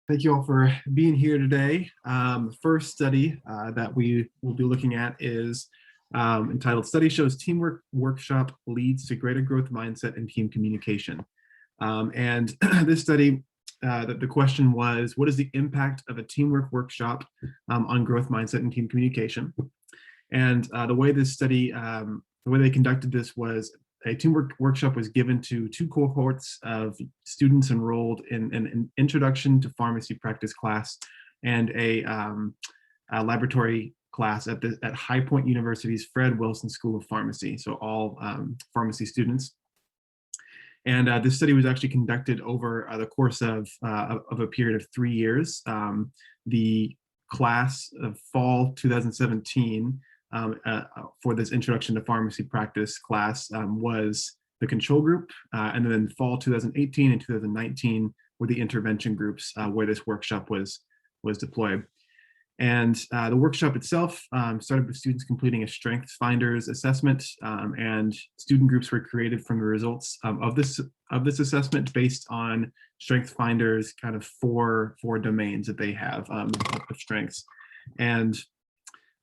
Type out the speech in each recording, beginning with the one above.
Thank you all for being here today. First study that we will be looking at is entitled Study Shows Teamwork Workshop Leads to Greater Growth Mindset and Team Communication. And this study, the question was, what is the impact of a teamwork workshop on growth mindset and team communication? And the way this study, the way they conducted this was a teamwork workshop was given to two cohorts of students enrolled in an introduction to pharmacy practice class and a laboratory class at High Point University's Fred Wilson School of Pharmacy. So all pharmacy students. And this study was actually conducted over the course of a period of 3 years. The class of fall 2017 for this introduction to pharmacy practice class was the control group, and then fall 2018 and 2019 were the intervention groups where this workshop was deployed. And the workshop itself started with students completing a Strengths Finders assessment, and student groups were created from the results of this assessment based on Strengths Finders kind of four domains that they have of strengths. And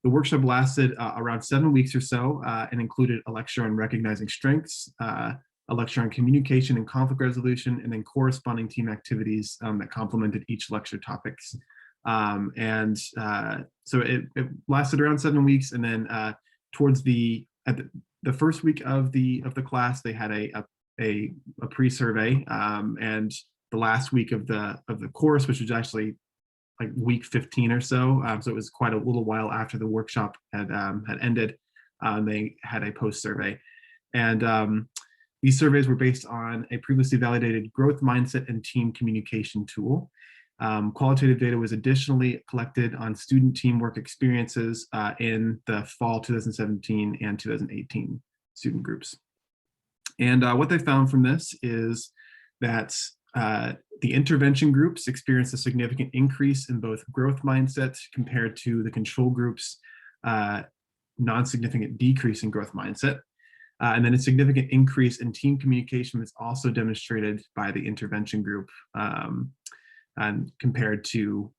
the workshop lasted around 7 weeks or so and included a lecture on recognizing strengths, a lecture on communication and conflict resolution, and then corresponding team activities that complemented each lecture topics. So it lasted around 7 weeks, and then towards the first week of the class, they had a pre-survey, and the last week of the course, which was actually like week 15 or so. So it was quite a little while after the workshop had ended. They had a post-survey. And these surveys were based on a previously validated growth mindset and team communication tool. Qualitative data was additionally collected on student teamwork experiences in the fall 2017 and 2018 student groups. And what they found from this is that the intervention groups experienced a significant increase in both growth mindset compared to the control groups' non-significant decrease in growth mindset. And then a significant increase in team communication was also demonstrated by the intervention group, and compared to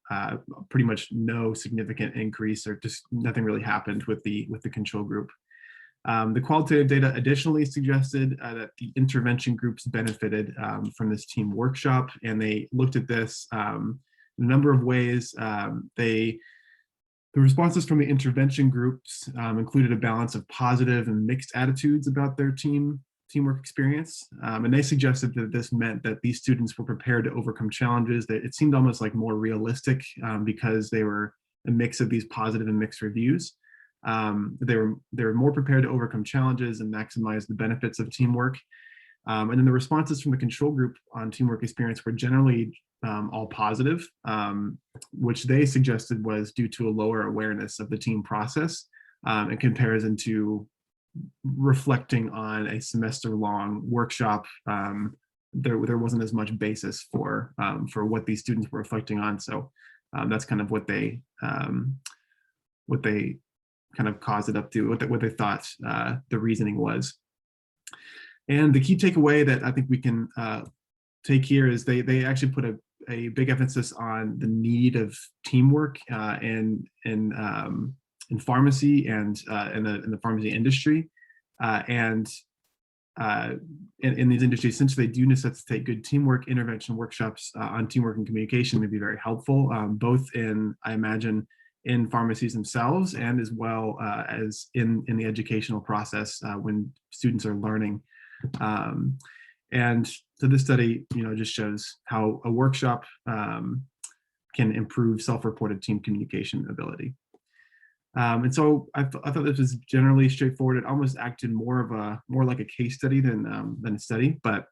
pretty much no significant increase, or just nothing really happened with the control group. The qualitative data additionally suggested that the intervention groups benefited from this team workshop, and they looked at this in a number of ways. The responses from the intervention groups included a balance of positive and mixed attitudes about their teamwork experience, and they suggested that this meant that these students were prepared to overcome challenges. That it seemed almost like more realistic because they were a mix of these positive and mixed reviews. They were more prepared to overcome challenges and maximize the benefits of teamwork. And then the responses from the control group on teamwork experience were generally all positive, which they suggested was due to a lower awareness of the team process in comparison to reflecting on a semester-long workshop. There wasn't as much basis for what these students were reflecting on. So that's kind of what they kind of caused it up to, what they thought the reasoning was. And the key takeaway that I think we can take here is they actually put a big emphasis on the need of teamwork in pharmacy and in the pharmacy industry. And in these industries, since they do necessitate good teamwork, intervention workshops on teamwork and communication may be very helpful, both in, I imagine, in pharmacies themselves, and as well as in the educational process when students are learning. And so this study, just shows how a workshop can improve self-reported team communication ability. And so I thought this was generally straightforward. It almost acted more like a case study than a study, but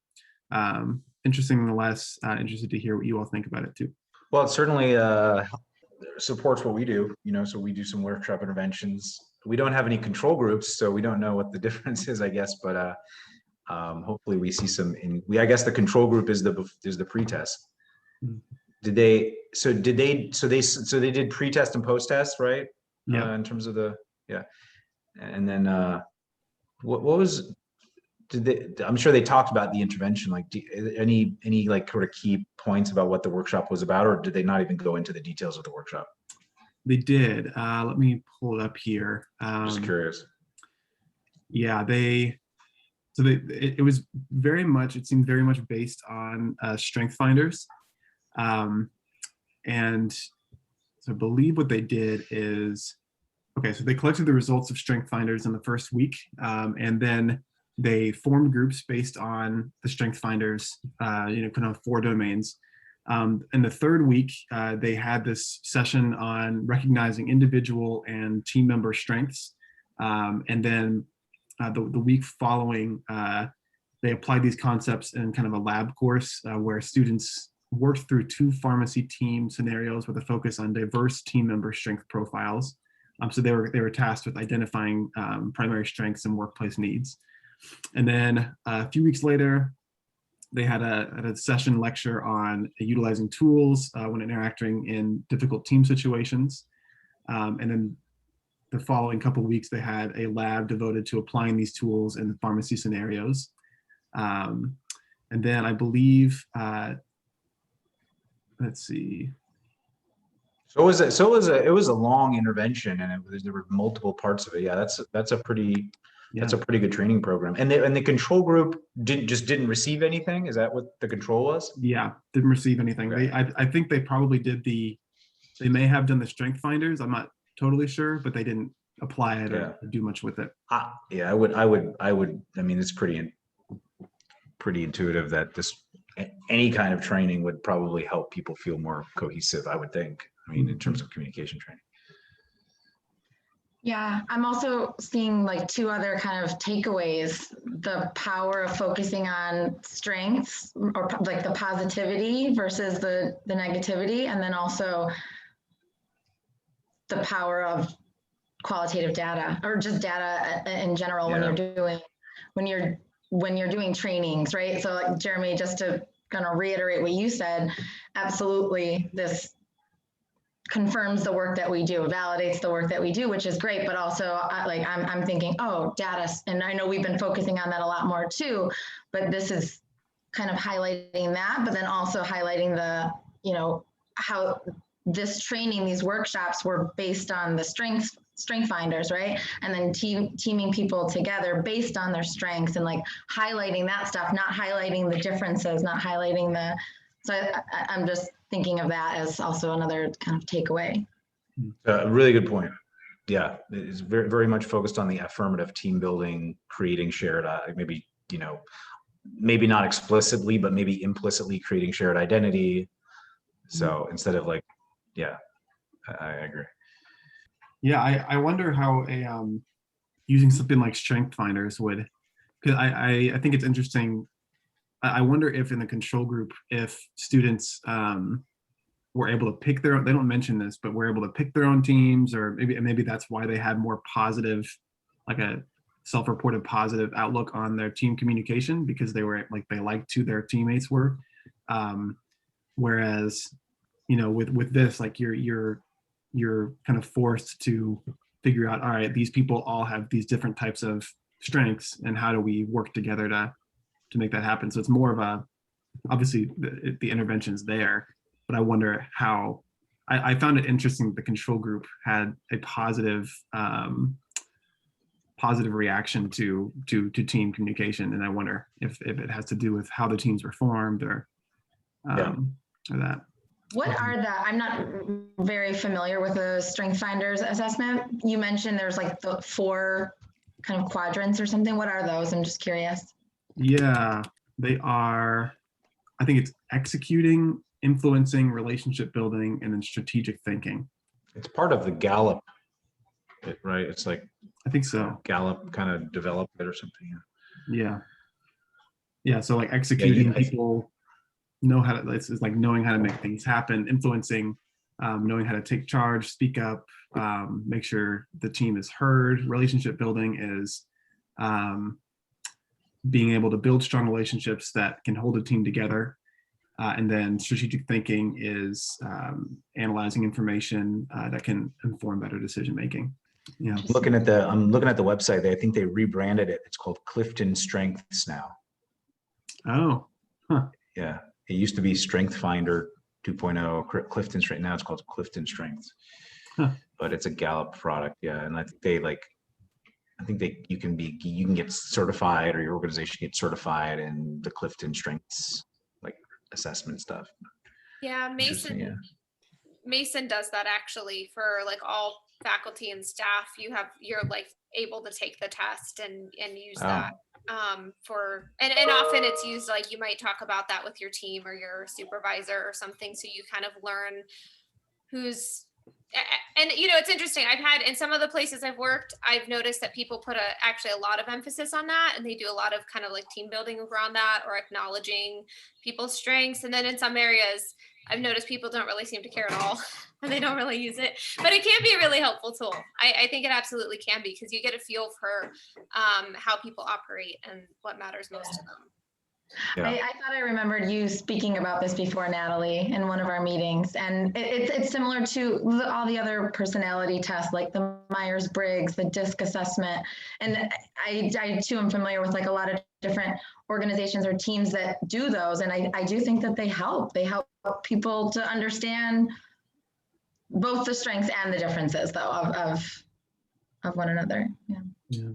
interesting nonetheless. Interested to hear what you all think about it too. Well, it certainly supports what we do, so we do some workshop interventions. We don't have any control groups, so we don't know what the difference is, I guess, but hopefully we see some I guess the control group is the pretest. Mm-hmm. They did pre-test and post-test, right? Yeah. In terms of and then what was I'm sure they talked about the intervention, like any like sort of key points about what the workshop was about, or did they not even go into the details of the workshop? They did. Let me pull it up here. Just curious. Yeah, it was very much, it seemed very much based on strength finders. And so I believe what they did is, okay, so they collected the results of strength finders in the first week, and then they formed groups based on the strength finders, kind of 4 domains. In the third week, they had this session on recognizing individual and team member strengths. And then the week following, they applied these concepts in kind of a lab course where students worked through 2 pharmacy team scenarios with a focus on diverse team member strength profiles. So they were tasked with identifying primary strengths and workplace needs. And then a few weeks later, they had a session lecture on utilizing tools when interacting in difficult team situations. And then the following couple of weeks, they had a lab devoted to applying these tools in pharmacy scenarios. And then I believe, let's see. So it was a long intervention, and there were multiple parts of it. Yeah, that's a pretty good training program. And the control group didn't receive anything. Is that what the control was? Yeah, didn't receive anything. Okay. I think they probably they may have done the strength finders. I'm not totally sure, but they didn't apply it or do much with it. Yeah, I mean, it's pretty intuitive that any kind of training would probably help people feel more cohesive, I would think. I mean, in terms of communication training. Yeah, I'm also seeing like 2 other kind of takeaways: the power of focusing on strengths, or like the positivity versus the negativity, and then also the power of qualitative data, or just data in general when you're doing trainings, right? So like Jeremy, just to kind of reiterate what you said, absolutely, this confirms the work that we do, validates the work that we do, which is great. But also, I'm thinking, oh, data, and I know we've been focusing on that a lot more too. But this is kind of highlighting that, but then also highlighting the, how this training, these workshops were based on the strength finders, right? And then teaming people together based on their strengths, and like highlighting that stuff, not highlighting the differences, not highlighting the. So I'm just thinking of that as also another kind of takeaway. Really good point. Yeah, it's very, very much focused on the affirmative team building, creating shared, maybe not explicitly, but maybe implicitly creating shared identity. So instead of like, yeah, I agree. Yeah, I wonder how using something like strength finders would, because I think it's interesting. I wonder if in the control group, if students were able to pick their own, they don't mention this, but were able to pick their own teams, or maybe that's why they had more positive, like a self-reported positive outlook on their team communication, because they were like, they liked who their teammates were. Whereas, with this, like you're kind of forced to figure out, all right, these people all have these different types of strengths, and how do we work together to make that happen? So it's more of a, obviously the intervention's there, but I wonder how, I found it interesting that the control group had a positive reaction to team communication. And I wonder if it has to do with how the teams were formed, or that. What are I'm not very familiar with the strength finders assessment. You mentioned there's like the 4 kind of quadrants or something. What are those? I'm just curious. Yeah, they are, I think it's executing, influencing, relationship building, and then strategic thinking. It's part of the Gallup, right? It's like, I think so. Gallup kind of developed it or something. Yeah. So like executing, people know how to, it's like knowing how to make things happen, influencing, knowing how to take charge, speak up, make sure the team is heard. Relationship building is being able to build strong relationships that can hold a team together. And then strategic thinking is analyzing information that can inform better decision making. Yeah. I'm looking at the website. I think they rebranded it. It's called Clifton Strengths now. Oh, huh. Yeah. It used to be Strength Finder 2.0, Clifton Strength. Now it's called Clifton Strengths. Huh. But it's a Gallup product. Yeah. And I think you can get certified, or your organization gets certified in the Clifton Strengths like assessment stuff. Yeah, Yeah. Mason does that actually for like all faculty and staff. You're like able to take the test and use that for and often it's used, like you might talk about that with your team or your supervisor or something, so you kind of learn who's. And it's interesting. I've had in some of the places I've worked, I've noticed that people put actually a lot of emphasis on that, and they do a lot of kind of like team building around that or acknowledging people's strengths. And then in some areas, I've noticed people don't really seem to care at all, and they don't really use it. But it can be a really helpful tool. I think it absolutely can be, because you get a feel for how people operate and what matters most to them. Yeah. I thought I remembered you speaking about this before, Natalie, in one of our meetings, and it's similar to all the other personality tests, like the Myers-Briggs, the DISC assessment, and I too am familiar with like a lot of different organizations or teams that do those, and I do think that they help people to understand both the strengths and the differences, though, of one another. Yeah.